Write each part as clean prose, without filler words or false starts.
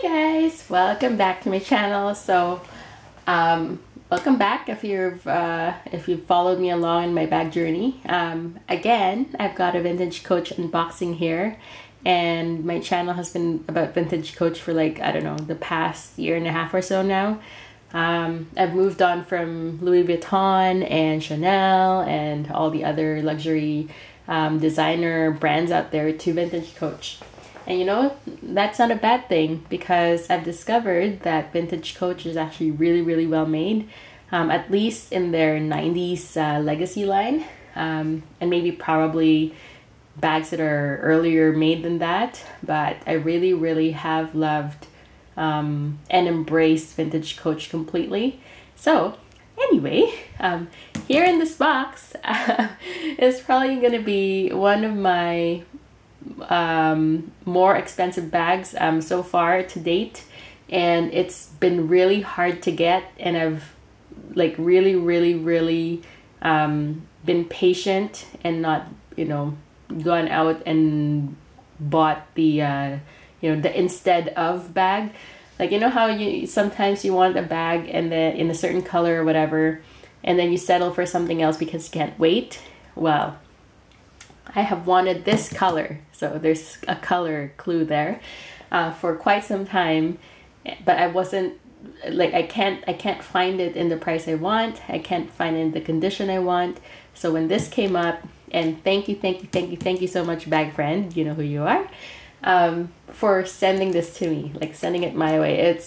Guys, welcome back to my channel. Welcome back if you've followed me along in my bag journey. Again, I've got a Vintage Coach unboxing here, and my channel has been about Vintage Coach for like, I don't know, the past year and a half or so now. I've moved on from Louis Vuitton and Chanel and all the other luxury designer brands out there to Vintage Coach. And you know, that's not a bad thing, because I've discovered that Vintage Coach is actually really well made, at least in their 90s legacy line, and maybe probably bags that are earlier made than that. But I really have loved and embraced Vintage Coach completely. So anyway, here in this box is probably going to be one of my more expensive bags so far to date, and it's been really hard to get, and I've like really been patient and not, you know, gone out and bought the the instead of bag. Like, you know how you sometimes you want a bag and then in a certain color or whatever, and then you settle for something else because you can't wait. Well, I have wanted this color, so there's a color clue there, for quite some time, but I wasn't like, I can't find it in the price I want. I can't find it in the condition I want. So when this came up, and thank you so much, bag friend, you know who you are, for sending this to me, like sending it my way.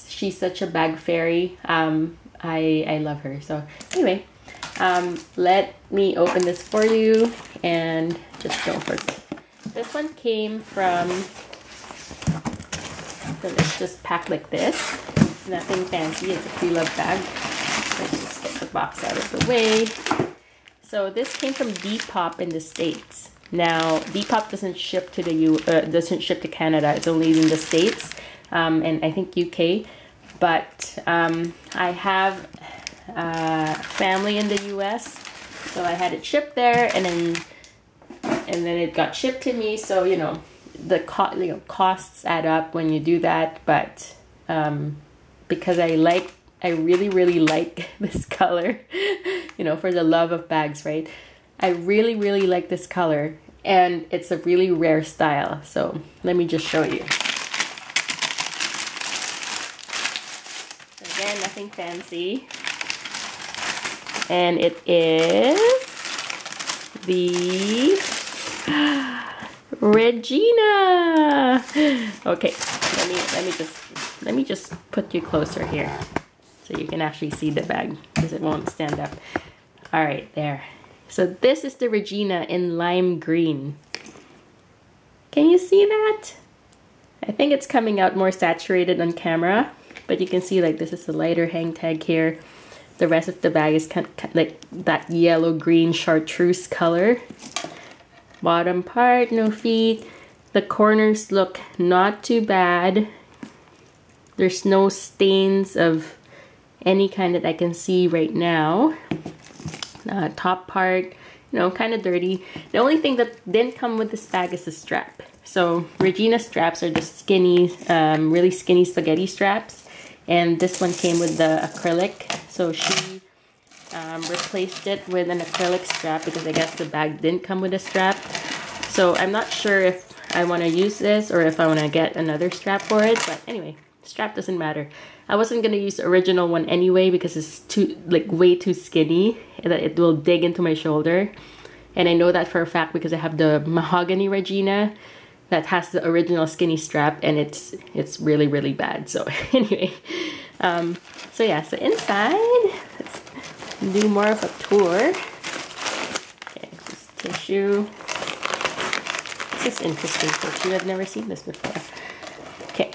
She's such a bag fairy. I love her. So anyway, let me open this for you, and just don't forget, this one came from, so it's just packed like this, nothing fancy, it's a pre-loved bag. Let's just get the box out of the way. So this came from Depop in the States. Now Depop doesn't ship to doesn't ship to Canada, it's only in the States, and I think UK, but I have family in the US, so I had it shipped there, and then it got shipped to me. So you know, the costs add up when you do that, but because I really like this color, you know, for the love of bags, right? I really like this color, and it's a really rare style. So let me just show you. Again, nothing fancy. And it is the Regina. Okay, let me just put you closer here so you can actually see the bag, because it won't stand up. All right, there. So this is the Regina in lime green. Can you see that? I think it's coming out more saturated on camera, but you can see like this is the lighter hang tag here. The rest of the bag is kind of like that yellow-green chartreuse color. Bottom part, no feet. The corners look not too bad. There's no stains of any kind that I can see right now. Top part, you know, kind of dirty. The only thing that didn't come with this bag is the strap. So Regina straps are just skinny, really skinny spaghetti straps. And this one came with the acrylic, so she replaced it with an acrylic strap because I guess the bag didn't come with a strap. So I'm not sure if I want to use this or if I want to get another strap for it, but anyway, strap doesn't matter. I wasn't going to use the original one anyway because it's way too skinny, that it will dig into my shoulder. And I know that for a fact because I have the mahogany Regina that has the original skinny strap, and it's really bad. So anyway, so yeah, so inside, let's do more of a tour. Okay, this tissue. This is interesting tissue. I've never seen this before. Okay,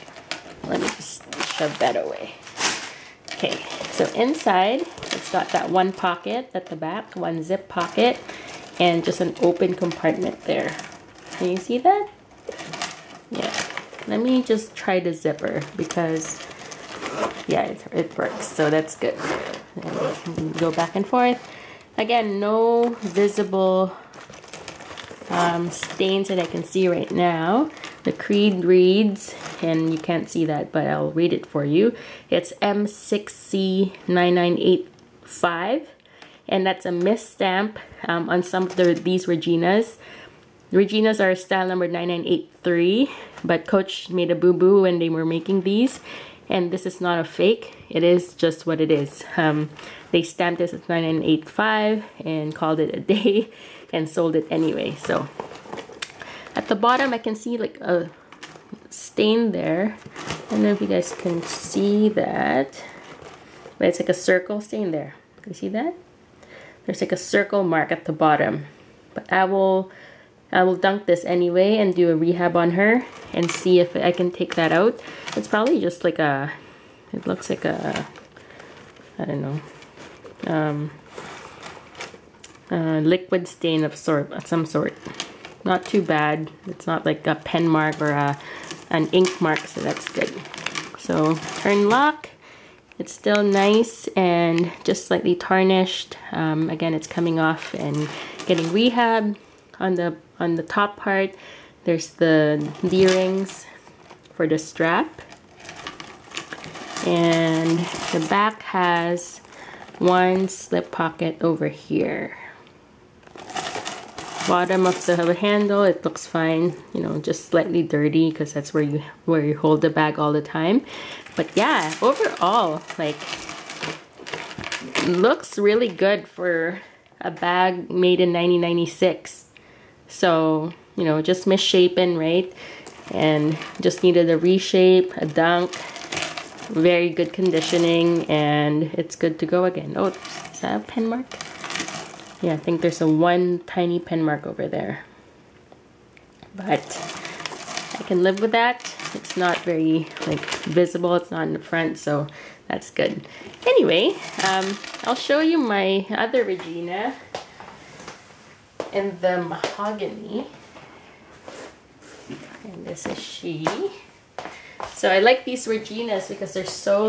let me just shove that away. Okay, so inside, it's got that one pocket at the back, one zip pocket, and just an open compartment there. Can you see that? Yeah, let me just try the zipper, because yeah, it works, so that's good. And go back and forth. Again, no visible stains that I can see right now, The creed reads, and you can't see that, but I'll read it for you. It's M6C9985, and that's a mist stamp on some of these Reginas. The Reginas are style number 9983, but Coach made a boo-boo when they were making these, and this is not a fake. It is just what it is. They stamped this as 9985 and called it a day and sold it anyway. So at the bottom, I can see like a stain there. I don't know if you guys can see that, but it's like a circle stain there. You see that? There's like a circle mark at the bottom. But I will dunk this anyway and do a rehab on her and see if I can take that out. It's probably just like a, it looks like a, I don't know, liquid stain of some sort. Not too bad. It's not like a pen mark or an ink mark, so that's good. So turn lock, it's still nice and just slightly tarnished. Again, it's coming off and getting rehab. On the top part, there's the D-rings for the strap, and the back has one slip pocket over here. Bottom of the handle, it looks fine, you know, just slightly dirty because that's where you hold the bag all the time. But yeah, overall, like, looks really good for a bag made in 1996. So, you know, just misshapen, right? And just needed a reshape, a dunk, very good conditioning, and it's good to go again. Oh, is that a pen mark? Yeah, I think there's one tiny pen mark over there. But I can live with that. It's not very like visible, it's not in the front, so that's good. Anyway, I'll show you my other Regina in the mahogany. And this is she. So I like these Reginas because they're so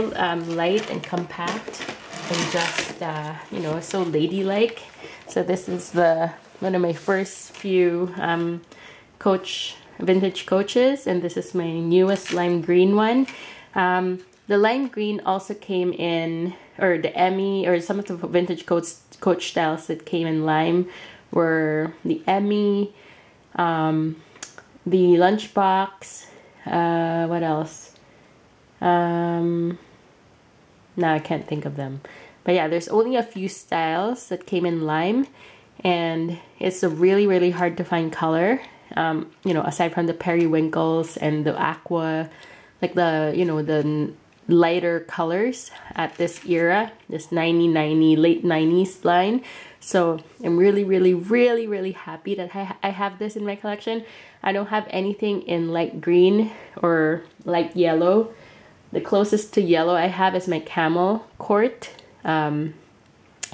light and compact and just, you know, so ladylike. So this is one of my first few vintage Coaches, and this is my newest lime green one. The lime green also came in, or the Emmy, or some of the vintage Coach styles that came in lime were the Emmy, the Lunchbox, what else? No, I can't think of them. But yeah, there's only a few styles that came in lime, and it's a really, really hard to find color. You know, aside from the periwinkles and the aqua, like the, you know, the lighter colors at this era, this 90, late 90s line. So I'm really, really, really, really happy that I have this in my collection. I don't have anything in light green or light yellow. The closest to yellow I have is my Camel Court. And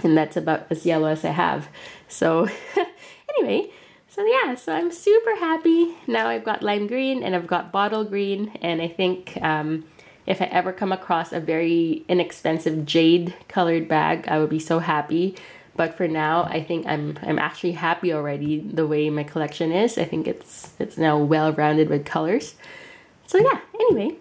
that's about as yellow as I have. So anyway, so yeah, so I'm super happy. Now I've got lime green and I've got bottle green, and I think if I ever come across a very inexpensive jade colored bag, I would be so happy. But for now, I think I'm actually happy already the way my collection is. I think it's now well-rounded with colors. So yeah, anyway,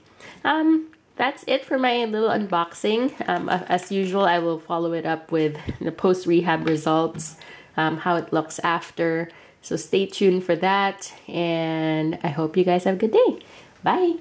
that's it for my little unboxing. As usual, I will follow it up with the post-rehab results, how it looks after. So stay tuned for that, and I hope you guys have a good day. Bye!